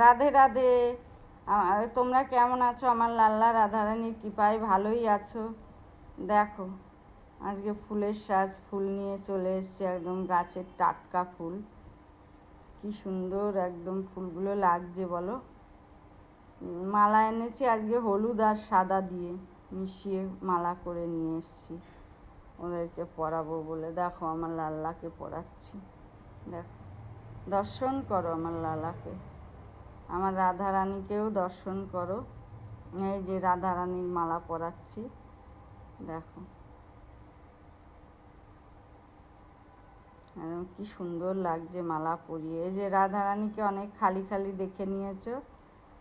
রাধে রাধে। তোমরা কেমন আছো? আমার লাল্লা রাধারানীর কৃপায় ভালোই আছো। দেখো আজকে ফুলের সাজ, ফুল নিয়ে চলে এসছে, একদম গাছের টাটকা ফুল। কি সুন্দর একদম ফুলগুলো লাগছে বলো। মালা এনেছি আজকে হলুদ আর সাদা দিয়ে মিশিয়ে মালা করে নিয়ে এসছি ওদেরকে পরাবো বলে। দেখো আমার লাল্লাকে পরাচ্ছি, দেখো দর্শন করো আমার লালাকে, আমার রাধারানীকেও দর্শন করো। এই যে রাধারানীর মালা পরাচ্ছি, দেখো একদম কি সুন্দর লাগছে মালা পরিয়ে। এই যে রাধারানীকে অনেক খালি খালি দেখে নিয়েছো,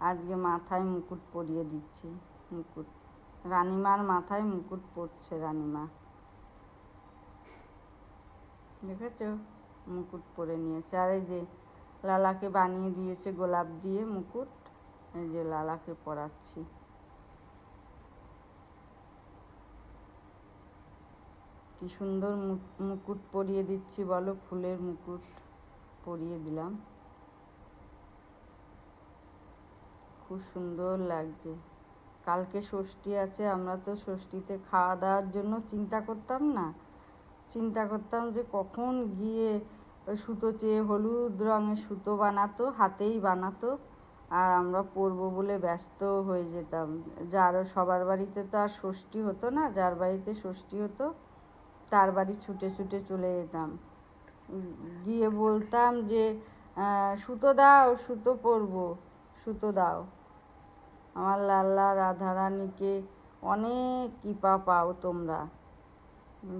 আজকে মাথায় মুকুট পরিয়ে দিচ্ছি। মুকুট, রানীমার মাথায় মুকুট পরছে রানীমা, দেখেছো মুকুট পরে নিয়েছে। আর এই যে লালাকে বানিয়ে দিয়েছে গোলাপ দিয়ে মুকুট, এই যে লালাকে পরাচ্ছি। কি সুন্দর মুকুট পরিয়ে দিচ্ছি বলো, ফুলের মুকুট পরিয়ে দিলাম, খুব সুন্দর লাগছে। কালকে ষষ্ঠী আছে, আমরা তো ষষ্ঠীতে খাওয়া দাওয়ার জন্য চিন্তা করতাম যে কখন গিয়ে সুতো চেয়ে হলুদ রঙের সুতো বানাতো, হাতেই বানাতো, আর আমরা পরবো বলে ব্যস্ত হয়ে যেতাম। সবার বাড়িতে তো আর ষষ্ঠী হতো না, যার বাড়িতে ষষ্ঠী হতো তার বাড়ি ছুটে ছুটে চলে যেতাম, গিয়ে বলতাম যে সুতো দাও, সুতো পরবো, সুতো দাও। আমার লাল্লা রাধারানীকে অনেক কৃপা পাও তোমরা।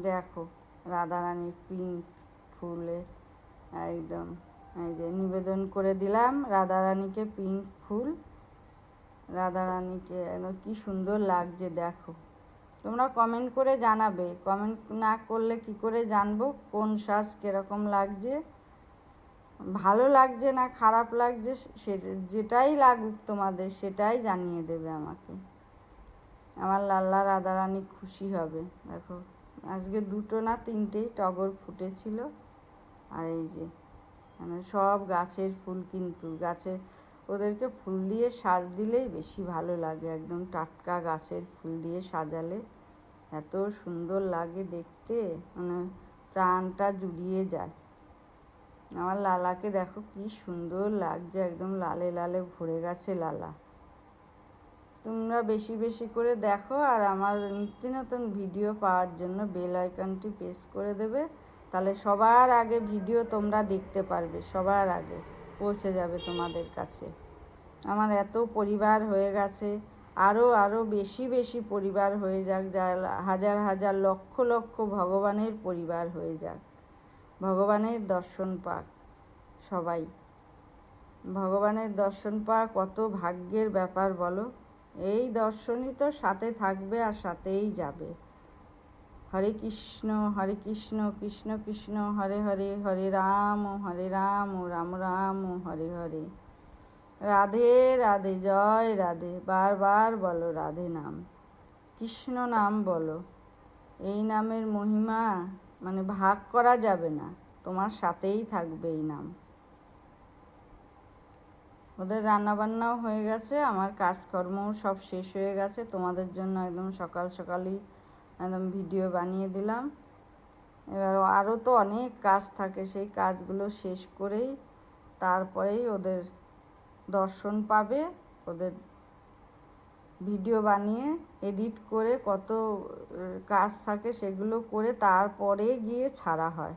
দেখো রাধারানীর পিঙ্ক ফুলে একদম, এই যে নিবেদন করে দিলাম রাধারানীকে পিঙ্ক ফুল। রাধারানীকে একদম কি সুন্দর লাগছে দেখো। তোমরা কমেন্ট করে জানাবে, কমেন্ট না করলে কি করে জানবো কোন সাজ কীরকম লাগছে, ভালো লাগছে না খারাপ লাগছে, যেটাই লাগুক তোমাদের সেটাই জানিয়ে দেবে আমাকে। আমার লাল্লা রাধারানী খুশি হবে। দেখো আজকে 2টো না 3টেই টগর ফুটেছিল। আর এই যে মানে সব গাছের ফুল, কিন্তু গাছে ওদেরকে ফুল দিয়ে সাজ দিলেই বেশি ভালো লাগে, একদম টাটকা গাছের ফুল দিয়ে সাজালে এত সুন্দর লাগে দেখতে, মানে প্রাণটা জুড়িয়ে যায়। আমার লালাকে দেখো কি সুন্দর লাগছে, একদম লালে লালে ভরে গেছে লালা। তোমরা বেশি বেশি করে দেখো, আর আমার নিত্য নতুন ভিডিও পাওয়ার জন্য বেল আইকনটি প্রেস করে দেবে, তাহলে সবার আগে ভিডিও তোমরা দেখতে পারবে, সবার আগে পৌঁছে যাবে তোমাদের কাছে। আমার এত পরিবার হয়ে গেছে, আরও বেশি বেশি পরিবার হয়ে যাক, যার হাজার হাজার লক্ষ লক্ষ ভগবানের পরিবার হয়ে যাক, ভগবানের দর্শন পাক সবাই। ভগবানের দর্শন পাওয়া কত ভাগ্যের ব্যাপার বলো। এই দর্শনই তো সাথে থাকবে আর সাথেই যাবে। হরে কৃষ্ণ কৃষ্ণ কৃষ্ণ হরে হরে, হরে রাম রাম রাম হরে হরে। রাধে রাধে, জয় রাধে। বারবার বলো রাধে নাম, কৃষ্ণ নাম বলো। এই নামের মহিমা মানে ভাগ করা যাবে না, তোমার সাথেই থাকবে এই নাম। ওদের রান্নাবান্নাও হয়ে গেছে, আমার কাজকর্মও সব শেষ হয়ে গেছে। তোমাদের জন্য একদম সকাল সকালই একদম ভিডিও বানিয়ে দিলাম। এবার আরও তো অনেক কাজ থাকে, সেই কাজগুলো শেষ করেই তারপরেই ওদের দর্শন পাবে। ওদের ভিডিও বানিয়ে এডিট করে কত কাজ থাকে সেগুলো করে তারপরে গিয়ে ছাড়া হয়,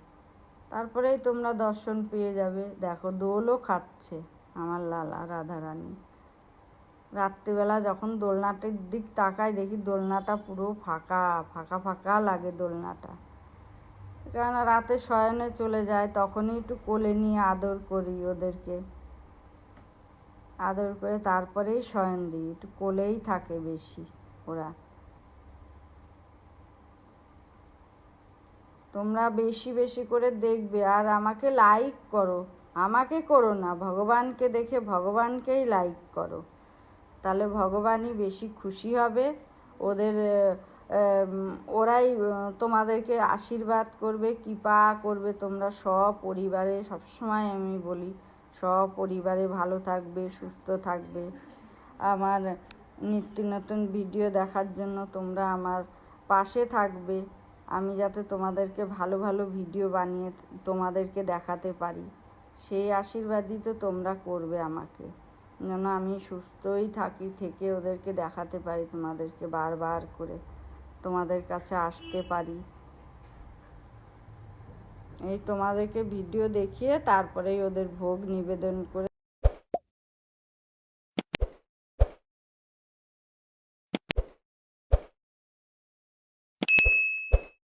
তারপরেই তোমরা দর্শন পেয়ে যাবে। দেখো দোলও খাচ্ছে আমার লালা রাধারানী। রাত্রিবেলা যখন দোলনাটার দিক তাকাই দেখি দোলনাটা পুরো ফাঁকা ফাঁকা ফাঁকা লাগে দোলনাটা, কেননা রাতে শয়নে চলে যায়, তখনই একটু কোলে নিয়ে আদর করি ওদেরকে, আদর করে তারপরেই শয়ন দিই, একটু কোলেই থাকে বেশি ওরা। তোমরা বেশি বেশি করে দেখবে আর আমাকে লাইক করো, আমাকে করো না, ভগবানকে দেখে ভগবানকেই লাইক করো, তাহলে ভগবানই বেশি খুশি হবে। ওরাই তোমাদেরকে আশীর্বাদ করবে, কৃপা করবে। তোমরা সপরিবারে, সবসময় আমি বলি সপরিবারে ভালো থাকবে, সুস্থ থাকবে। আমার নিত্য নতুন ভিডিও দেখার জন্য তোমরা আমার পাশে থাকবে, আমি যাতে তোমাদেরকে ভালো ভালো ভিডিও বানিয়ে তোমাদেরকে দেখাতে পারি, সেই আশীর্বাদই তো তোমরা করবে আমাকে, যেন আমি সুস্থই থাকি, থেকে ওদেরকে দেখাতে পারি, তোমাদেরকে বারবার করে তোমাদের কাছে আসতে পারি। এই তোমাদেরকে ভিডিও দেখিয়ে তারপরেই ওদের ভোগ নিবেদন করে